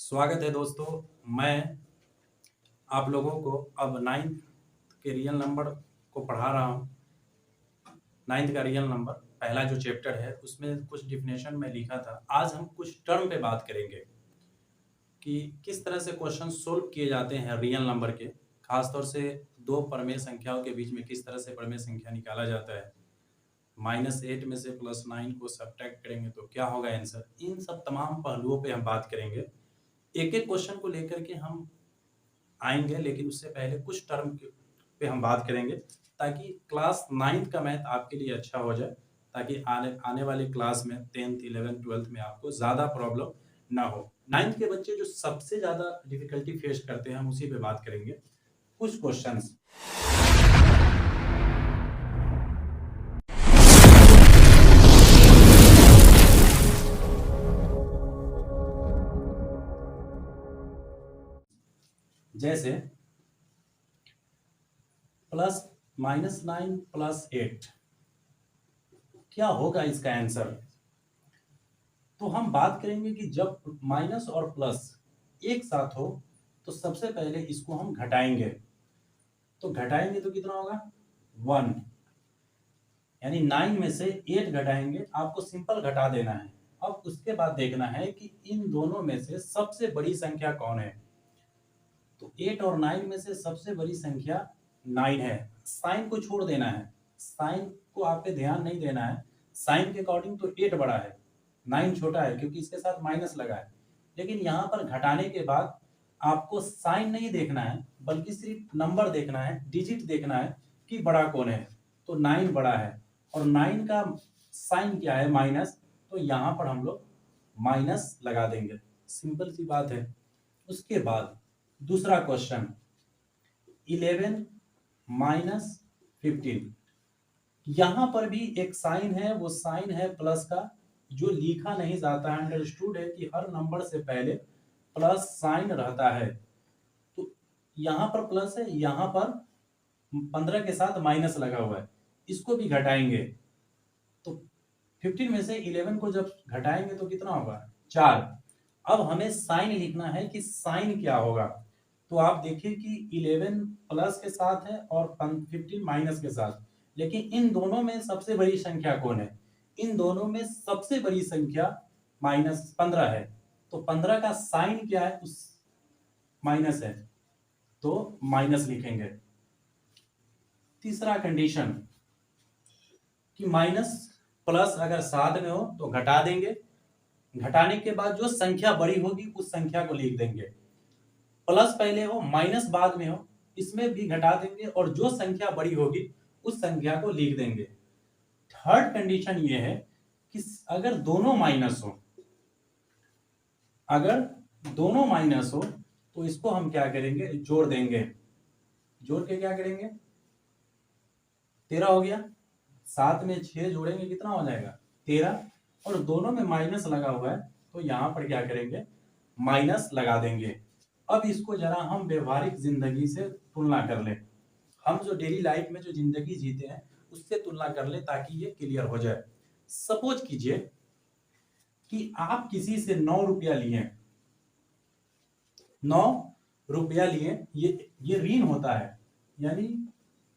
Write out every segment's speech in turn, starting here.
स्वागत है दोस्तों। मैं आप लोगों को अब नाइन्थ के रियल नंबर को पढ़ा रहा हूँ। नाइन्थ का रियल नंबर पहला जो चैप्टर है उसमें कुछ डिफिनेशन में लिखा था। आज हम कुछ टर्म पे बात करेंगे कि किस तरह से क्वेश्चन सोल्व किए जाते हैं रियल नंबर के, खासतौर से दो परमेय संख्याओं के बीच में किस तरह से परमेय संख्या निकाला जाता है। -8 में से +9 को सब्ट्रैक्ट करेंगे तो क्या होगा आंसर। इन सब तमाम पहलुओं पे हम बात करेंगे। एक एक क्वेश्चन को लेकर के हम आएंगे, लेकिन उससे पहले कुछ टर्म पे हम बात करेंगे ताकि क्लास 9th का मैथ आपके लिए अच्छा हो जाए, ताकि आने वाले क्लास में 10th 11th 12th में आपको ज़्यादा प्रॉब्लम ना हो। 9th के बच्चे जो सबसे ज़्यादा डिफिकल्टी फेस करते हैं हम उसी पे बात करेंगे। कुछ क्वेश्चंस जैसे +-9 +8 क्या होगा इसका आंसर। तो हम बात करेंगे कि जब माइनस और प्लस एक साथ हो तो सबसे पहले इसको हम घटाएंगे। तो घटाएंगे तो कितना होगा 1, यानी 9 में से 8 घटाएंगे। आपको सिंपल घटा देना है। अब उसके बाद देखना है कि इन दोनों में से सबसे बड़ी संख्या कौन है। तो 8 और 9 में से सबसे बड़ी संख्या 9 है। साइन को छोड़ देना है, साइन को आप पे ध्यान नहीं देना है। साइन के अकॉर्डिंग तो 8 बड़ा है, 9 छोटा है, क्योंकि इसके साथ माइनस लगा है। लेकिन यहाँ पर घटाने के बाद आपको साइन नहीं देखना है, बल्कि सिर्फ नंबर देखना है, डिजिट देखना है कि बड़ा कौन है। तो 9 बड़ा है और 9 का साइन क्या है माइनस, तो यहाँ पर हम लोग माइनस लगा देंगे। सिंपल सी बात है। उसके बाद दूसरा क्वेश्चन 11 - 15। यहां पर भी एक साइन है, वो साइन है प्लस का, जो लिखा नहीं जाता है। अंडरस्टूड है कि हर नंबर से पहले प्लस साइन रहता है। तो यहां पर प्लस है, यहां पर 15 के साथ माइनस लगा हुआ है। इसको भी घटाएंगे तो 15 में से 11 को जब घटाएंगे तो कितना होगा 4। अब हमें साइन लिखना है कि साइन क्या होगा। तो आप देखिए कि 11 प्लस के साथ है और 15 माइनस के साथ, लेकिन इन दोनों में सबसे बड़ी संख्या कौन है। इन दोनों में सबसे बड़ी संख्या -15 है। तो 15 का साइन क्या है, उस माइनस है, तो माइनस लिखेंगे। तीसरा कंडीशन कि माइनस प्लस अगर साथ में हो तो घटा देंगे। घटाने के बाद जो संख्या बड़ी होगी उस संख्या को लिख देंगे। प्लस पहले हो माइनस बाद में हो, इसमें भी घटा देंगे और जो संख्या बड़ी होगी उस संख्या को लिख देंगे। थर्ड कंडीशन ये है कि अगर दोनों माइनस हो, अगर दोनों माइनस हो तो इसको हम क्या करेंगे, जोड़ देंगे। जोड़ के क्या करेंगे, 13 हो गया। 7 में 6 जोड़ेंगे कितना हो जाएगा 13, और दोनों में माइनस लगा हुआ है तो यहां पर क्या करेंगे, माइनस लगा देंगे। अब इसको जरा हम व्यवहारिक जिंदगी से तुलना कर लें। हम जो डेली लाइफ में जो जिंदगी जीते हैं उससे तुलना कर ले ताकि ये क्लियर हो जाए। सपोज कीजिए कि आप किसी से 9 रुपया लिए, 9 रुपया लिए। ये ऋण होता है, यानी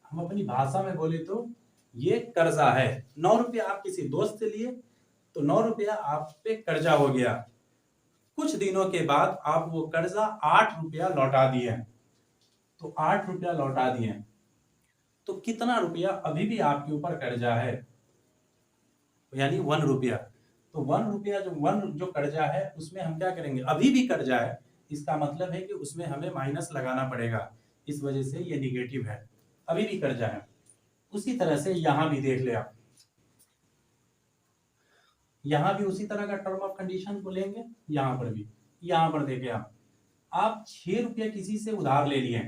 हम अपनी भाषा में बोले तो ये कर्जा है। 9 रुपया आप किसी दोस्त से लिए तो 9 रुपया आप पे कर्जा हो गया। कुछ दिनों के बाद आप वो कर्जा 8 रुपया लौटा दिए। तो 8 रुपया लौटा दिए तो कितना रुपया अभी भी आपके ऊपर कर्जा है, यानी 1 रुपया। तो 1 रुपया जो कर्जा है उसमें हम क्या करेंगे, अभी भी कर्जा है, इसका मतलब है कि उसमें हमें माइनस लगाना पड़ेगा। इस वजह से ये निगेटिव है, अभी भी कर्जा है। उसी तरह से यहां भी देख ले आप, यहां भी उसी तरह का टर्म ऑफ कंडीशन को लेंगे। यहां पर भी, यहां पर देखें आप 6 रुपया किसी से उधार ले लिए।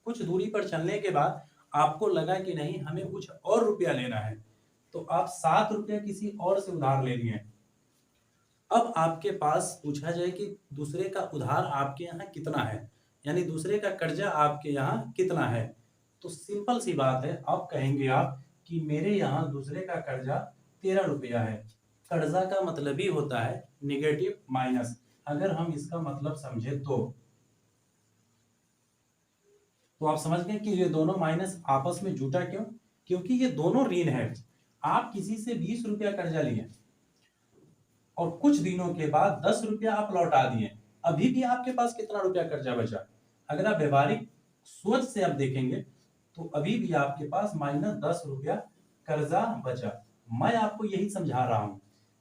कुछ दूरी पर चलने के बाद आपको लगा कि नहीं हमें कुछ और रुपया लेना है, तो आप 7 रुपया किसी और से उधार ले लिए। अब आपके पास पूछा जाए कि दूसरे का उधार आपके यहाँ कितना है, यानी दूसरे का कर्जा आपके यहाँ कितना है। तो सिंपल सी बात है, अब कहेंगे आप कि मेरे यहाँ दूसरे का कर्जा 13 रुपया है। कर्जा का मतलब ही होता है निगेटिव माइनस, अगर हम इसका मतलब समझे तो आप समझ गए कि ये दोनों माइनस आपस में जुटा क्यों? क्योंकि ये दोनों ऋण है। आप किसी से 20 रुपया कर्जा लिए और कुछ दिनों के बाद 10 रुपया आप लौटा दिए, अभी भी आपके पास कितना रुपया कर्जा बचा? अगर आप व्यवहारिक सोच से आप देखेंगे तो अभी भी आपके पास -10 रुपया कर्जा बचा। मैं आपको यही समझा रहा हूं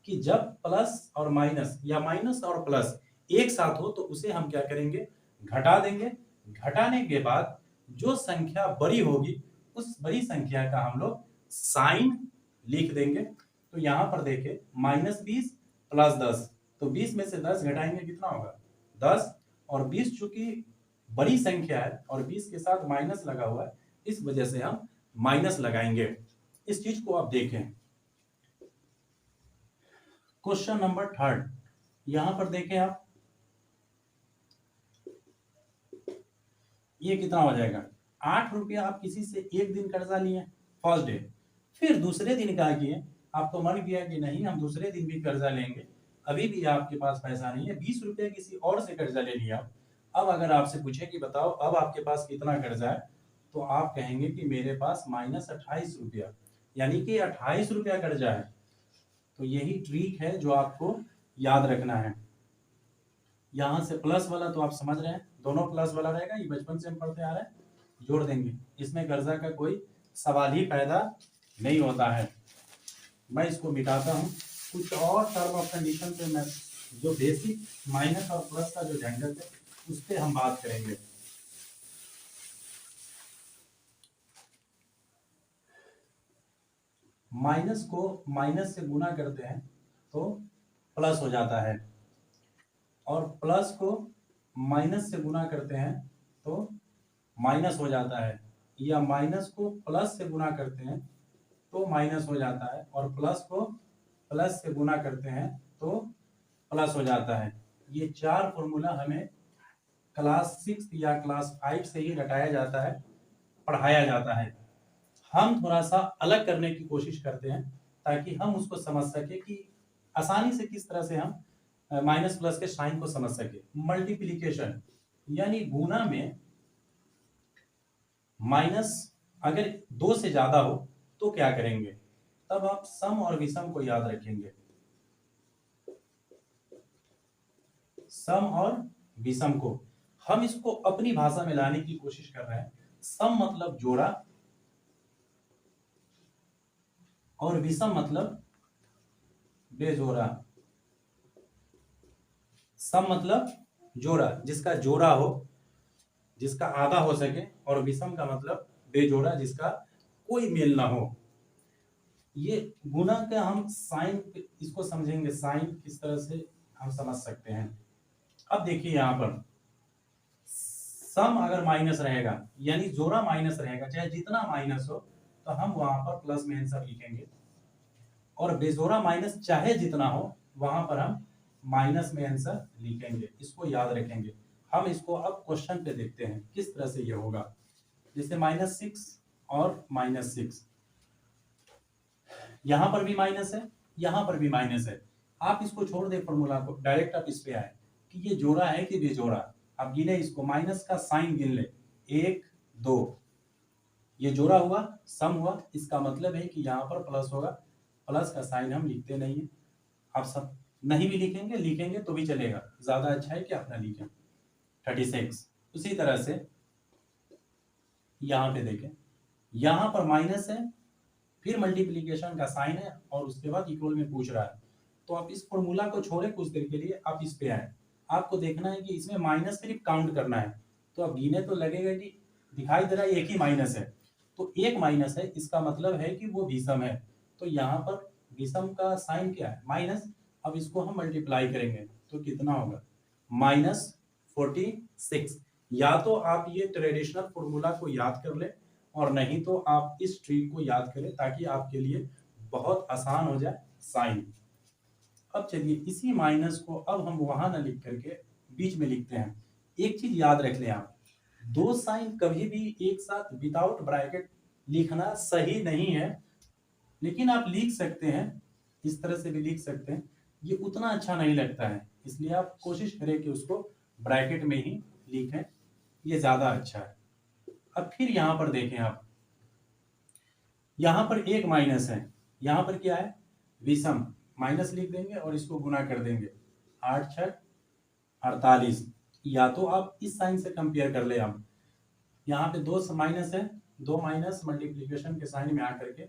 कि जब प्लस और माइनस या माइनस और प्लस एक साथ हो तो उसे हम क्या करेंगे? घटा देंगे। घटाने के बाद जो संख्या बड़ी होगी उस बड़ी संख्या का हम लोग साइन लिख देंगे। तो यहां पर देखें -20 प्लस 10, तो 20 में से 10 घटाएंगे कितना होगा? 10। और 20 चूंकि बड़ी संख्या है और 20 के साथ माइनस लगा हुआ है, इस वजह से हम माइनस लगाएंगे। इस चीज को आप देखें। क्वेश्चन नंबर 3 यहां पर देखें आप, ये कितना हो जाएगा? 8 रुपया आप किसी से एक दिन कर्जा लिए फर्स्ट डे, फिर दूसरे दिन क्या किए? आपको मन किया कि नहीं हम दूसरे दिन भी कर्जा लेंगे, अभी भी आपके पास पैसा नहीं है, 20 रुपया किसी और से कर्जा ले लिया। अब अगर आपसे पूछे कि बताओ अब आपके पास कितना कर्जा है, तो आप कहेंगे कि मेरे पास -28 रुपया, यानी कि 28 रुपया कर्जा है। तो यही ट्रिक है जो आपको याद रखना है। यहाँ से प्लस वाला तो आप समझ रहे हैं, दोनों प्लस वाला रहेगा, ये बचपन से हम पढ़ते आ रहे हैं, जोड़ देंगे। इसमें कर्जा का कोई सवाल ही पैदा नहीं होता है। मैं इसको मिटाता हूँ। कुछ और टर्म ऑफ कंडीशन पे मैं जो बेसिक माइनस और प्लस का जो झंझट है उस पर हम बात करेंगे। माइनस को माइनस से गुना करते हैं तो प्लस हो जाता है, और प्लस को माइनस से गुना करते हैं तो माइनस हो जाता है, या माइनस को प्लस से गुना करते हैं तो माइनस हो जाता है, और प्लस को प्लस से गुना करते हैं तो प्लस हो जाता है। ये 4 फॉर्मूला हमें क्लास 6 या क्लास 5 से ही रटाया जाता है, पढ़ाया जाता है। हम थोड़ा सा अलग करने की कोशिश करते हैं ताकि हम उसको समझ सके कि आसानी से किस तरह से हम माइनस प्लस के साइन को समझ सके। मल्टीप्लिकेशन यानी गुना में माइनस अगर 2 से ज्यादा हो तो क्या करेंगे? तब आप सम और विषम को याद रखेंगे। सम और विषम को हम इसको अपनी भाषा में लाने की कोशिश कर रहे हैं। सम मतलब जोड़ा और विषम मतलब बेजोड़ा। सम मतलब जोड़ा, जिसका जोड़ा हो, जिसका आधा हो सके, और विषम का मतलब बेजोड़ा, जिसका कोई मेल ना हो। ये गुना का हम साइन इसको समझेंगे, साइन किस तरह से हम समझ सकते हैं। अब देखिए यहां पर सम अगर माइनस रहेगा यानी जोड़ा माइनस रहेगा, चाहे जितना माइनस हो तो हम वहां पर प्लस में आंसर लिखेंगे, और बेजोड़ा माइनस चाहे जितना हो वहां पर हम माइनस में आंसर लिखेंगे। इसको याद रखेंगे। हम इसको अब क्वेश्चन पे देखते हैं किस तरह से ये होगा। जैसे -6 और -6, यहां पर भी माइनस है, यहां पर भी माइनस है। आप इसको छोड़ दे फॉर्मूला को, डायरेक्ट आप इस पे आए कि ये जोड़ा है कि बेजोड़ा। आप गिने इसको, माइनस का साइन गिन ले, 1 2, ये जोड़ा हुआ, सम हुआ, इसका मतलब है कि यहाँ पर प्लस होगा। प्लस का साइन हम लिखते नहीं है। आप सब नहीं भी लिखेंगे, लिखेंगे तो भी चलेगा, ज्यादा अच्छा है कि आप ना लिखें। 36। उसी तरह से यहाँ पे देखें, यहाँ पर माइनस है, फिर मल्टीप्लीकेशन का साइन है, और उसके बाद इक्वल में पूछ रहा है। तो आप इस फॉर्मूला को छोड़े कुछ देर के लिए, आप इस पे आए। आपको देखना है कि इसमें माइनस सिर्फ काउंट करना है। तो अब गिने तो लगेगा कि दिखाई दे रहा है एक ही माइनस है, तो एक माइनस है, इसका मतलब है कि वो विषम है। तो यहाँ पर विषम का साइन क्या है? माइनस। अब इसको हम मल्टीप्लाई करेंगे तो कितना होगा? -46। या तो आप ये ट्रेडिशनल फॉर्मूला को याद कर ले, और नहीं तो आप इस ट्रिक को याद करें ताकि आपके लिए बहुत आसान हो जाए साइन। अब चलिए इसी माइनस को अब हम वहां ना लिख करके बीच में लिखते हैं। एक चीज याद रख लें आप, दो साइन कभी भी एक साथ विदाउट ब्रैकेट लिखना सही नहीं है, लेकिन आप लिख सकते हैं, इस तरह से भी लिख सकते हैं। ये उतना अच्छा नहीं लगता है, इसलिए आप कोशिश करें कि उसको ब्रैकेट में ही लिखें, ये ज्यादा अच्छा है। अब फिर यहाँ पर देखें आप, यहाँ पर एक माइनस है, यहाँ पर क्या है, विषम, माइनस लिख देंगे और इसको गुना कर देंगे, 8 छक 48। या तो आप इस साइन से कंपेयर कर ले, आप यहाँ पे दो माइनस है, दो माइनस मल्टीप्लीकेशन के साइन में आकर के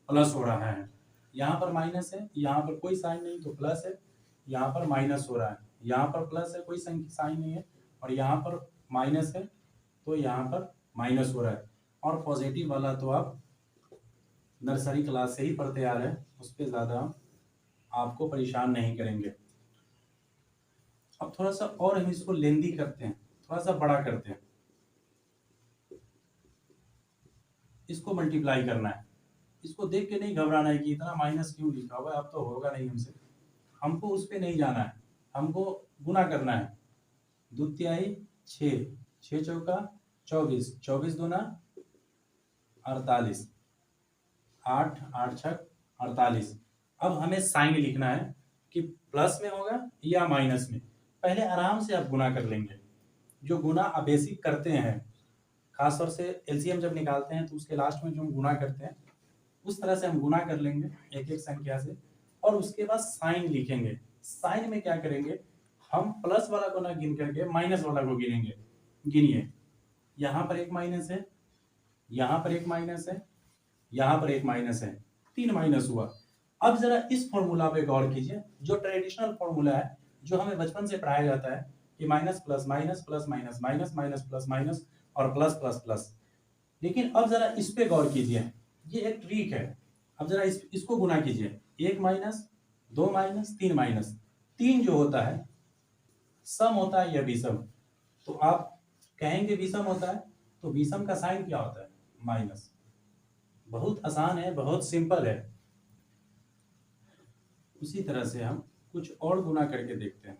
प्लस हो रहा है, यहाँ पर माइनस है, यहाँ पर कोई साइन नहीं तो प्लस है, यहाँ पर माइनस हो रहा है, यहाँ पर प्लस है, कोई साइन नहीं है, और यहाँ पर माइनस है तो यहाँ पर माइनस हो रहा है। और पॉजिटिव वाला तो आप नर्सरी क्लास से ही पढ़ते आ रहे हैं, उस पर ज़्यादा आपको परेशान नहीं करेंगे। अब थोड़ा सा और हम इसको लेंदी करते हैं, थोड़ा सा बड़ा करते हैं, इसको मल्टीप्लाई करना है। इसको देख के नहीं घबराना है कि इतना माइनस क्यों लिखा हुआ है, अब तो होगा नहीं हमसे, हमको उस पर नहीं जाना है, हमको गुना करना है। 2 तिहाई 6, 6 चौका 24, 24 दूना 48, 8 8 छक 48। अब हमें साइन लिखना है कि प्लस में होगा या माइनस में। पहले आराम से आप गुना कर लेंगे, जो गुना आप बेसिक करते हैं, खासतौर से एलसीएम जब निकालते हैं तो उसके लास्ट में जो हम गुना करते हैं उस तरह से हम गुना कर लेंगे एक एक संख्या से, और उसके बाद साइन लिखेंगे। साइन में क्या करेंगे, हम प्लस वाला को ना गिन करके माइनस वाला को गिनेंगे। गिनिए, यहाँ पर एक माइनस है, यहाँ पर एक माइनस है, यहाँ पर एक माइनस है, 3 माइनस हुआ। अब जरा इस फॉर्मूला पे गौर कीजिए, जो ट्रेडिशनल फॉर्मूला है, जो हमें बचपन से पढ़ाया जाता है कि minus plus minus plus minus minus minus plus minus और प्लस प्लस प्लस। लेकिन अब जरा इस पे गौर कीजिए, ये एक ट्रिक है। अब जरा इसको गुना कीजिए, 1 माइनस 2 माइनस 3 माइनस, 3 जो होता है सम होता है या विषम, तो आप कहेंगे विषम होता है, तो विषम का साइन क्या होता है, माइनस। बहुत आसान है, बहुत सिंपल है। उसी तरह से हम कुछ और गुना करके देखते हैं।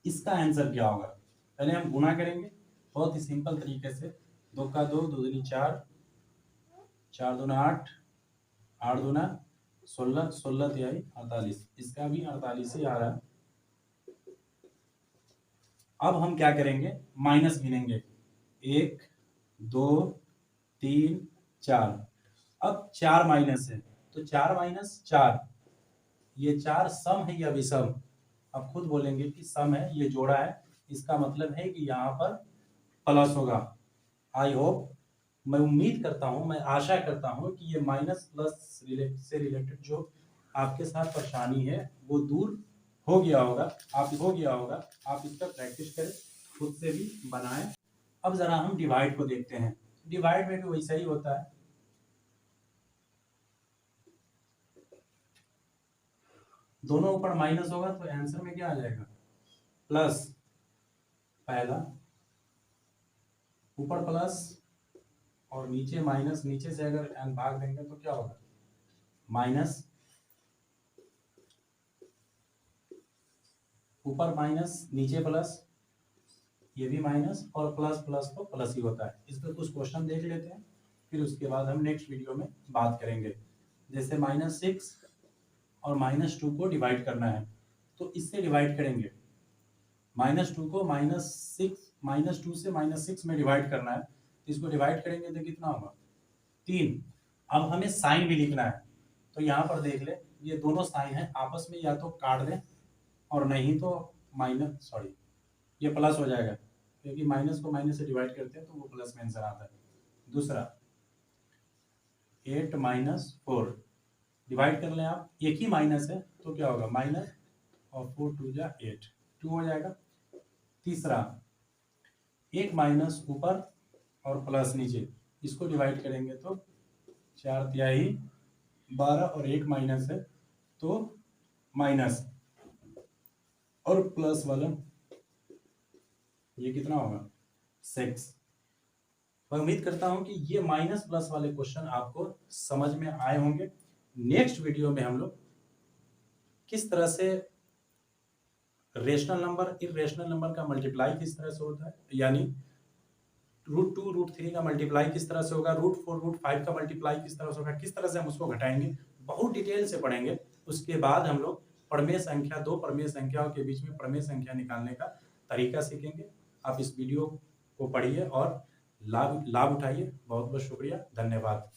इसका आंसर क्या होगा, पहले हम गुना करेंगे बहुत ही सिंपल तरीके से। 2 का 2, 2 दूनी 4, 4 दूना 8, 8 दूना 16, 16 तिहाई 48, इसका भी 48 ही आ रहा है। अब हम क्या करेंगे, माइनस गिनेंगे, 1 2 3 4। अब 4 माइनस है तो 4 माइनस 4, ये 4 सम है या विषम, अब खुद बोलेंगे कि सम है, ये जोड़ा है, इसका मतलब है कि यहाँ पर प्लस होगा। आई होप, मैं उम्मीद करता हूँ, मैं आशा करता हूँ कि ये माइनस प्लस से रिलेटेड जो आपके साथ परेशानी है वो दूर हो गया होगा, आप इसका प्रैक्टिस करें, खुद से भी बनाएं। अब जरा हम डिवाइड को देखते हैं। डिवाइड में भी वैसा ही होता है, दोनों ऊपर माइनस होगा तो आंसर में क्या आ जाएगा, प्लस। पहला ऊपर प्लस और नीचे माइनस, नीचे से अगर n भाग देंगे तो क्या होगा, माइनस, ऊपर माइनस नीचे प्लस, ये भी माइनस, और प्लस प्लस तो प्लस ही होता है। इस पर कुछ क्वेश्चन देख लेते हैं, फिर उसके बाद हम नेक्स्ट वीडियो में बात करेंगे। जैसे -6 और -2 को डिवाइड करना है, तो इससे डिवाइड करेंगे। -2 को -2 से -6 में डिवाइड करना है, तो इसको डिवाइड करेंगे तो कितना होगा, 3। अब हमें साइन भी लिखना है, तो यहाँ पर देख ले, ये दोनों साइन है, आपस में या तो काट दें और नहीं तो माइनस, सॉरी, ये प्लस हो जाएगा, क्योंकि माइनस को माइनस से डिवाइड करते हैं तो वो प्लस में आंसर आता है। दूसरा 8 - 4 डिवाइड कर लें आप, एक ही माइनस है तो क्या होगा, माइनस, और 4 2 जा 8, 2 हो जाएगा। तीसरा 1 माइनस ऊपर और प्लस नीचे, इसको डिवाइड करेंगे तो 4 तिहाई 12, और 1 माइनस है तो माइनस, और प्लस वाला ये कितना होगा, 6। मैं उम्मीद करता हूं कि ये माइनस प्लस वाले क्वेश्चन आपको समझ में आए होंगे। नेक्स्ट वीडियो में हम लोग किस तरह से रेशनल नंबर इरेशनल नंबर का मल्टीप्लाई किस तरह से होता है, यानी √2 √3 का मल्टीप्लाई किस तरह से होगा, √4 √5 का मल्टीप्लाई किस तरह से होगा, किस तरह से हम उसको घटाएंगे, बहुत डिटेल से पढ़ेंगे। उसके बाद हम लोग प्रमेय संख्या, दो प्रमेय संख्याओं के बीच में प्रमेय संख्या निकालने का तरीका सीखेंगे। आप इस वीडियो को पढ़िए और लाभ उठाइए। बहुत बहुत शुक्रिया, धन्यवाद।